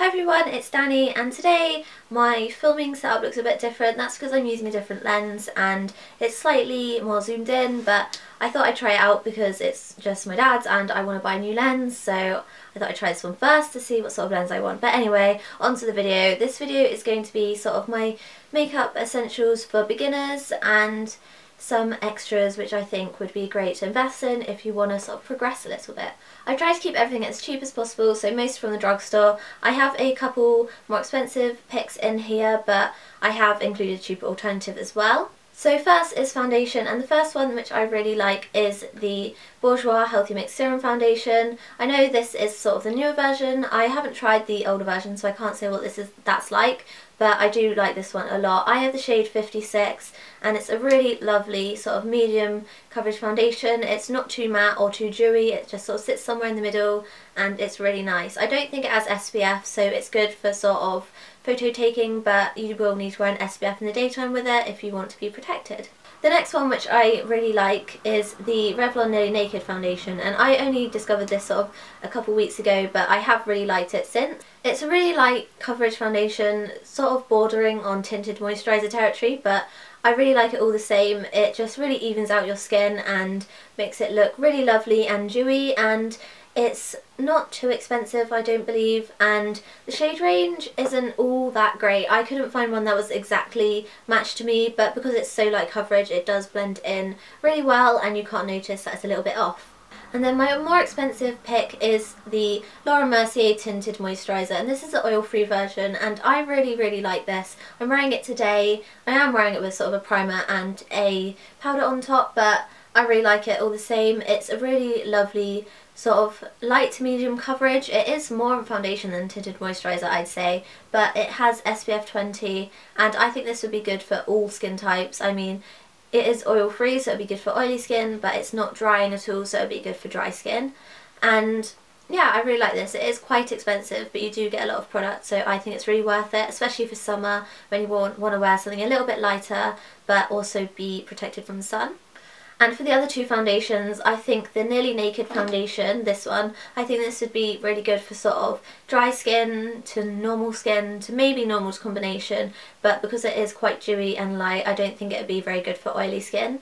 Hi everyone, it's Danny, and today my filming setup looks a bit different. That's because I'm using a different lens and it's slightly more zoomed in, but I thought I'd try it out because it's just my dad's and I want to buy a new lens, so I thought I'd try this one first to see what sort of lens I want. But anyway, on to the video. This video is going to be sort of my makeup essentials for beginners and some extras which I think would be great to invest in if you want to sort of progress a little bit. I try to keep everything as cheap as possible, so most from the drugstore. I have a couple more expensive picks in here, but I have included a cheaper alternative as well. So first is foundation, and the first one which I really like is the Bourjois Healthy Mix Serum Foundation. I know this is sort of the newer version. I haven't tried the older version, so I can't say what that's like, but I do like this one a lot. I have the shade 56 and it's a really lovely sort of medium coverage foundation. It's not too matte or too dewy, it just sort of sits somewhere in the middle and it's really nice. I don't think it has SPF, so it's good for sort of photo taking, but you will need to wear an SPF in the daytime with it if you want to be protected. The next one which I really like is the Revlon Nearly Naked foundation, and I only discovered this sort of a couple weeks ago, but I have really liked it since. It's a really light coverage foundation, sort of bordering on tinted moisturiser territory, but I really like it all the same. It just really evens out your skin and makes it look really lovely and dewy, and it's not too expensive, I don't believe, and the shade range isn't all that great. I couldn't find one that was exactly matched to me, but because it's so light coverage it does blend in really well and you can't notice that it's a little bit off. And then my more expensive pick is the Laura Mercier Tinted Moisturiser, and this is the oil-free version and I really like this. I'm wearing it today. I am wearing it with sort of a primer and a powder on top, but I really like it all the same. It's a really lovely sort of light to medium coverage. It is more of a foundation than tinted moisturiser, I'd say, but it has SPF 20 and I think this would be good for all skin types. I mean, it is oil free, so it would be good for oily skin, but it's not drying at all, so it would be good for dry skin. And yeah, I really like this. It is quite expensive, but you do get a lot of product, so I think it's really worth it, especially for summer when you want to wear something a little bit lighter but also be protected from the sun. And for the other two foundations, I think the Nearly Naked foundation, this one, I think this would be really good for sort of dry skin to normal skin to maybe normal's combination, but because it is quite dewy and light, I don't think it would be very good for oily skin.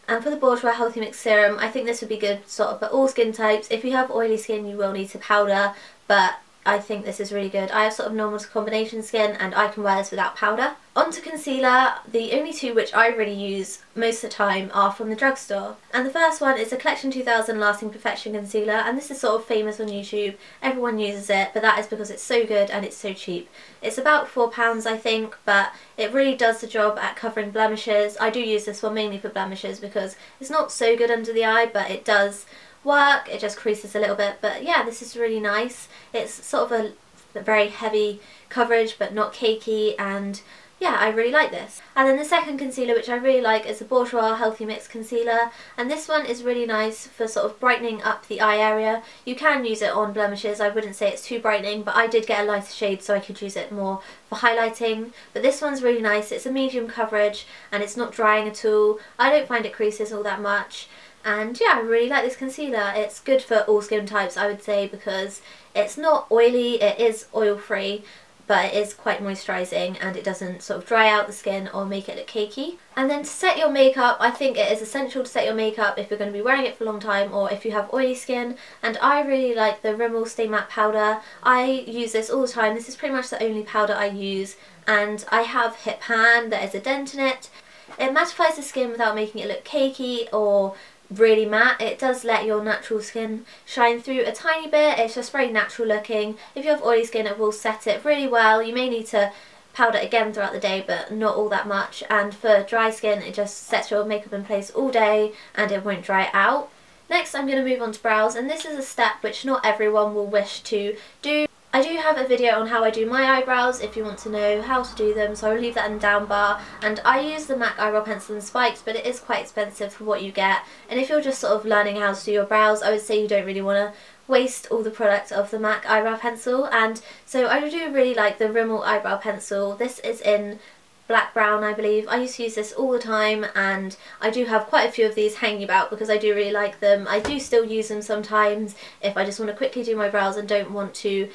And for the Bourjois Healthy Mix Serum, I think this would be good sort of for all skin types. If you have oily skin you will need to powder, but I think this is really good. I have sort of normal to combination skin and I can wear this without powder. On to concealer. The only two which I really use most of the time are from the drugstore. And the first one is the Collection 2000 Lasting Perfection Concealer, and this is sort of famous on YouTube. Everyone uses it, but that is because it's so good and it's so cheap. It's about £4 I think, but it really does the job at covering blemishes. I do use this one mainly for blemishes because it's not so good under the eye, but it does work. It just creases a little bit, but yeah, this is really nice. It's sort of a very heavy coverage but not cakey, and yeah, I really like this. And then the second concealer which I really like is the Bourjois Healthy Mix Concealer, and this one is really nice for sort of brightening up the eye area. You can use it on blemishes. I wouldn't say it's too brightening, but I did get a lighter shade so I could use it more for highlighting. But this one's really nice. It's a medium coverage and it's not drying at all. I don't find it creases all that much. And yeah, I really like this concealer. It's good for all skin types, I would say, because it's not oily, it is oil free, but it is quite moisturising and it doesn't sort of dry out the skin or make it look cakey. And then to set your makeup, I think it is essential to set your makeup if you're going to be wearing it for a long time or if you have oily skin, and I really like the Rimmel Stay Matte Powder. I use this all the time. This is pretty much the only powder I use, and I have Hip Pan. There is a dent in it. It mattifies the skin without making it look cakey or really matte. It does let your natural skin shine through a tiny bit. It's just very natural looking. If you have oily skin it will set it really well. You may need to powder again throughout the day, but not all that much, and for dry skin it just sets your makeup in place all day and it won't dry out. Next I'm going to move on to brows, and this is a step which not everyone will wish to do. I do have a video on how I do my eyebrows if you want to know how to do them, so I'll leave that in the down bar. And I use the MAC eyebrow pencil in spikes, but it is quite expensive for what you get, and if you're just sort of learning how to do your brows, I would say you don't really want to waste all the product of the MAC eyebrow pencil. And so I do really like the Rimmel eyebrow pencil. This is in black brown, I believe. I used to use this all the time and I do have quite a few of these hanging about because I do really like them. I do still use them sometimes if I just want to quickly do my brows and don't want to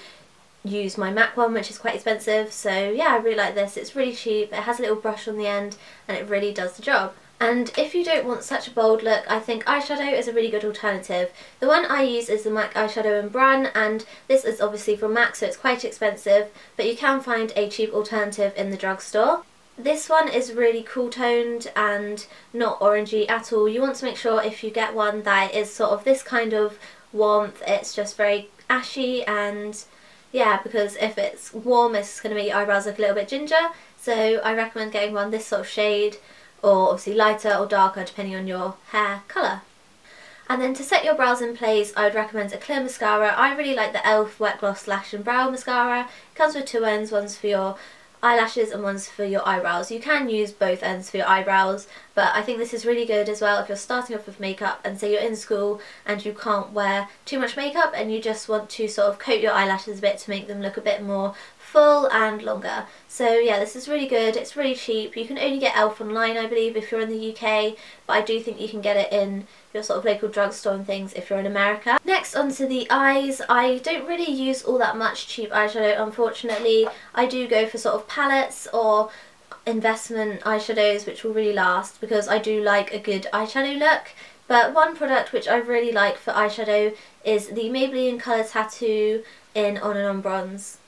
use my MAC one, which is quite expensive. So yeah, I really like this. It's really cheap, it has a little brush on the end, and it really does the job. And if you don't want such a bold look, I think eyeshadow is a really good alternative. The one I use is the MAC eyeshadow in Brun, and this is obviously from MAC, so it's quite expensive, but you can find a cheap alternative in the drugstore. This one is really cool toned and not orangey at all. You want to make sure if you get one that is sort of this kind of warmth, it's just very ashy, and yeah, because if it's warm it's going to make your eyebrows look a little bit ginger, so I recommend getting one this sort of shade, or obviously lighter or darker depending on your hair colour. And then to set your brows in place, I would recommend a clear mascara. I really like the e.l.f. Wet Gloss Lash and Brow Mascara. It comes with two ends, one's for your eyelashes and one's for your eyebrows. You can use both ends for your eyebrows, but I think this is really good as well if you're starting off with makeup and say you're in school and you can't wear too much makeup and you just want to sort of coat your eyelashes a bit to make them look a bit more full and longer. So yeah, this is really good. It's really cheap. You can only get e.l.f. online, I believe, if you're in the UK, but I do think you can get it in your sort of local drugstore and things if you're in America. Next, onto the eyes. I don't really use all that much cheap eyeshadow, unfortunately. I do go for sort of palettes or investment eyeshadows which will really last, because I do like a good eyeshadow look. But one product which I really like for eyeshadow is the Maybelline Colour Tattoo in On and On Bronze.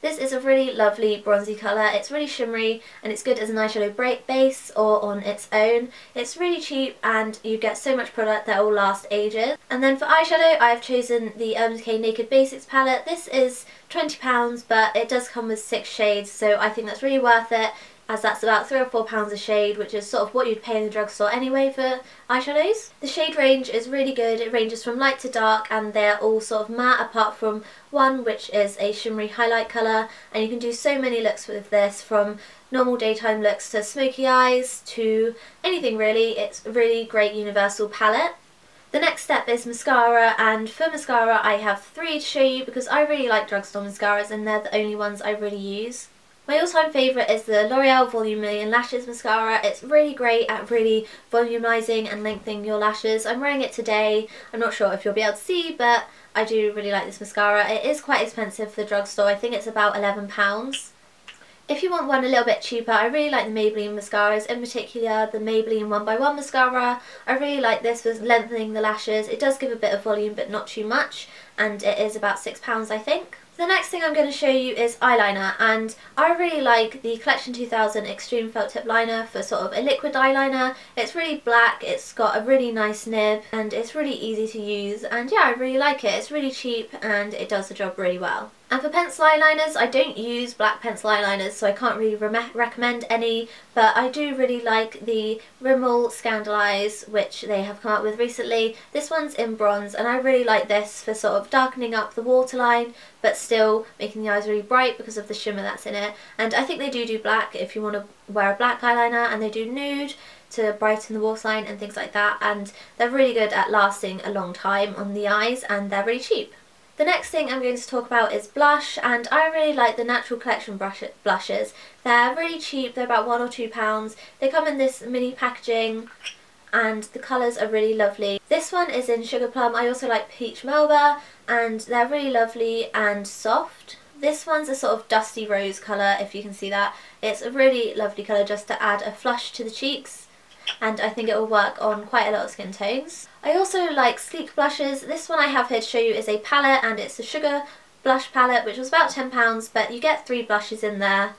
This is a really lovely bronzy colour. It's really shimmery and it's good as an eyeshadow base or on its own. It's really cheap and you get so much product that will last ages. And then for eyeshadow, I've chosen the Urban Decay Naked Basics palette. This is £20, but it does come with 6 shades, so I think that's really worth it, as that's about £3 or £4 a shade, which is sort of what you'd pay in the drugstore anyway for eyeshadows. The shade range is really good. It ranges from light to dark and they're all sort of matte apart from one which is a shimmery highlight colour, and you can do so many looks with this, from normal daytime looks to smoky eyes to anything really. It's a really great universal palette. The next step is mascara, and for mascara I have 3 to show you because I really like drugstore mascaras and they're the only ones I really use. My all-time favourite is the L'Oreal Volume Million Lashes Mascara. It's really great at really volumizing and lengthening your lashes. I'm wearing it today. I'm not sure if you'll be able to see, but I do really like this mascara. It is quite expensive for the drugstore. I think it's about £11. If you want one a little bit cheaper, I really like the Maybelline mascaras, in particular the Maybelline 1x1 mascara. I really like this for lengthening the lashes. It does give a bit of volume but not too much, and it is about £6 I think. The next thing I'm going to show you is eyeliner, and I really like the Collection 2000 Extreme Felt Tip Liner for sort of a liquid eyeliner. It's really black, it's got a really nice nib, and it's really easy to use, and yeah, I really like it. It's really cheap and it does the job really well. And for pencil eyeliners, I don't use black pencil eyeliners, so I can't really recommend any, but I do really like the Rimmel Scandaleyes, which they have come out with recently. This one's in bronze, and I really like this for sort of darkening up the waterline, but still making the eyes really bright because of the shimmer that's in it. And I think they do black if you want to wear a black eyeliner, and they do nude to brighten the waterline and things like that, and they're really good at lasting a long time on the eyes, and they're really cheap. The next thing I'm going to talk about is blush, and I really like the Natural Collection blushes. They're really cheap, they're about £1 or £2. They come in this mini packaging and the colours are really lovely. This one is in Sugar Plum. I also like Peach Melba, and they're really lovely and soft. This one's a sort of dusty rose colour, if you can see that. It's a really lovely colour just to add a flush to the cheeks, and I think it will work on quite a lot of skin tones. I also like sleek blushes. This one I have here to show you is a palette, and it's the Sugar Blush palette, which was about £10, but you get 3 blushes in there.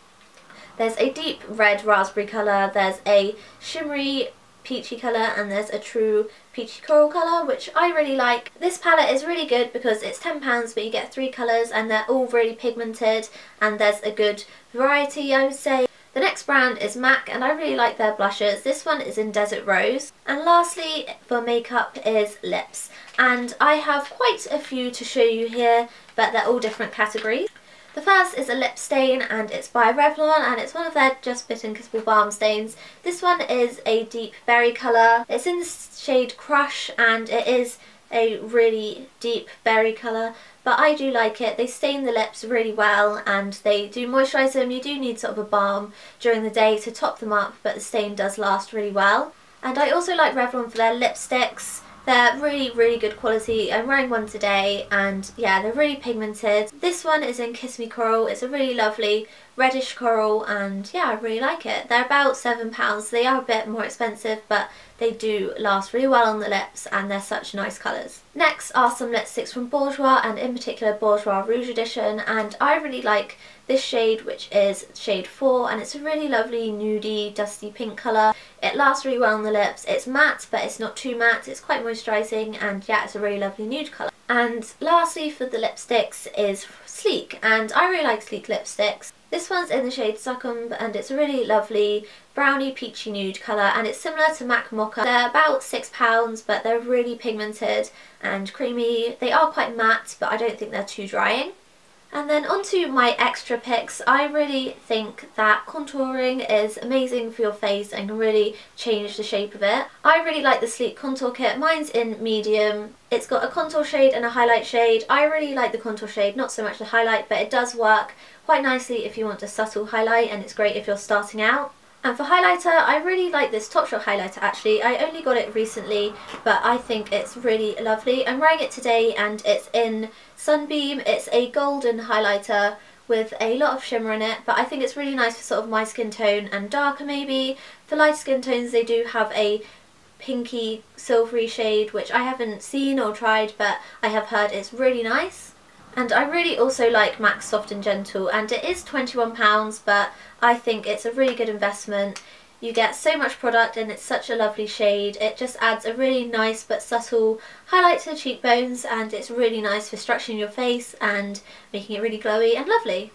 There's a deep red raspberry colour, there's a shimmery peachy colour, and there's a true peachy coral colour, which I really like. This palette is really good because it's £10, but you get 3 colours and they're all really pigmented, and there's a good variety, I would say. The next brand is MAC, and I really like their blushes. This one is in Desert Rose. And lastly for makeup is lips, and I have quite a few to show you here, but they're all different categories. The first is a lip stain, and it's by Revlon, and it's one of their Just Bitten Kissable Balm stains. This one is a deep berry colour. It's in the shade Crush, and it is a really deep berry colour, but I do like it. They stain the lips really well and they do moisturise them. You do need sort of a balm during the day to top them up, but the stain does last really well. And I also like Revlon for their lipsticks. They're really good quality. I'm wearing one today and yeah, they're really pigmented. This one is in Kiss Me Coral. It's a really lovely reddish coral and yeah, I really like it. They're about £7. They are a bit more expensive but they do last really well on the lips and they're such nice colours. Next are some lipsticks from Bourjois, and in particular Bourjois Rouge Edition, and I really like this shade, which is shade 4, and it's a really lovely nudie dusty pink colour. It lasts really well on the lips. It's matte but it's not too matte, it's quite moisturising, and yeah, it's a really lovely nude colour. And lastly for the lipsticks is Sleek, and I really like Sleek lipsticks. This one's in the shade Succumb and it's a really lovely browny peachy nude colour, and it's similar to MAC Mocha. They're about £6 but they're really pigmented and creamy. They are quite matte but I don't think they're too drying. And then onto my extra picks. I really think that contouring is amazing for your face and can really change the shape of it. I really like the Sleek contour kit. Mine's in medium. It's got a contour shade and a highlight shade. I really like the contour shade, not so much the highlight, but it does work quite nicely if you want a subtle highlight, and it's great if you're starting out. And for highlighter, I really like this Topshop highlighter actually. I only got it recently, but I think it's really lovely. I'm wearing it today and it's in Sunbeam. It's a golden highlighter with a lot of shimmer in it, but I think it's really nice for sort of my skin tone and darker maybe. For light skin tones they do have a pinky silvery shade, which I haven't seen or tried, but I have heard it's really nice. And I really also like MAC Soft and Gentle, and it is £21 but I think it's a really good investment. You get so much product and it's such a lovely shade. It just adds a really nice but subtle highlight to the cheekbones, and it's really nice for structuring your face and making it really glowy and lovely.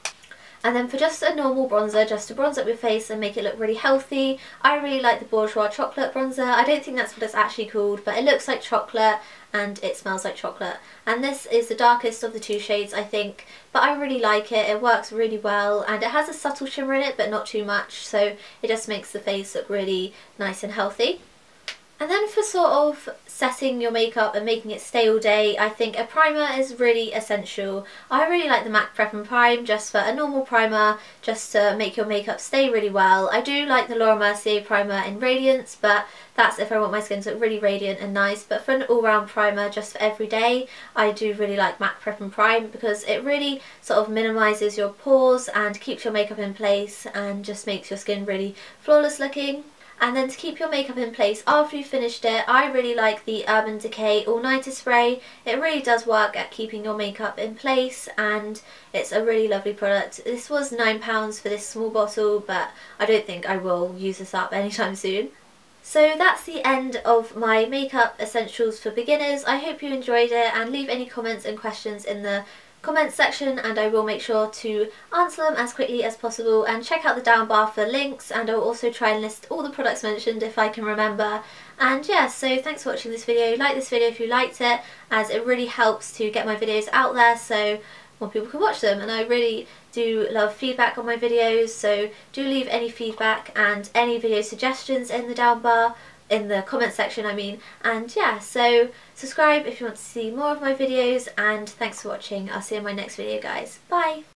And then for just a normal bronzer, just to bronze up your face and make it look really healthy, I really like the Bourjois chocolate bronzer. I don't think that's what it's actually called, but it looks like chocolate and it smells like chocolate. And this is the darkest of the two shades I think, but I really like it. It works really well and it has a subtle shimmer in it but not too much, so it just makes the face look really nice and healthy. And then for sort of setting your makeup and making it stay all day, I think a primer is really essential. I really like the MAC Prep and Prime just for a normal primer, just to make your makeup stay really well. I do like the Laura Mercier primer in Radiance, but that's if I want my skin to look really radiant and nice. But for an all-round primer just for every day, I do really like MAC Prep and Prime because it really sort of minimises your pores and keeps your makeup in place and just makes your skin really flawless looking. And then to keep your makeup in place after you've finished it, I really like the Urban Decay All Nighter Spray. It really does work at keeping your makeup in place and it's a really lovely product. This was £9 for this small bottle, but I don't think I will use this up anytime soon. So that's the end of my makeup essentials for beginners. I hope you enjoyed it, and leave any comments and questions in the comments section and I will make sure to answer them as quickly as possible. And check out the down bar for links, and I'll also try and list all the products mentioned if I can remember. And yeah, so thanks for watching this video. Like this video if you liked it, as it really helps to get my videos out there so more people can watch them, and I really do love feedback on my videos, so do leave any feedback and any video suggestions in the down bar, in the comment section I mean. And yeah, so subscribe if you want to see more of my videos, and thanks for watching. I'll see you in my next video guys. Bye!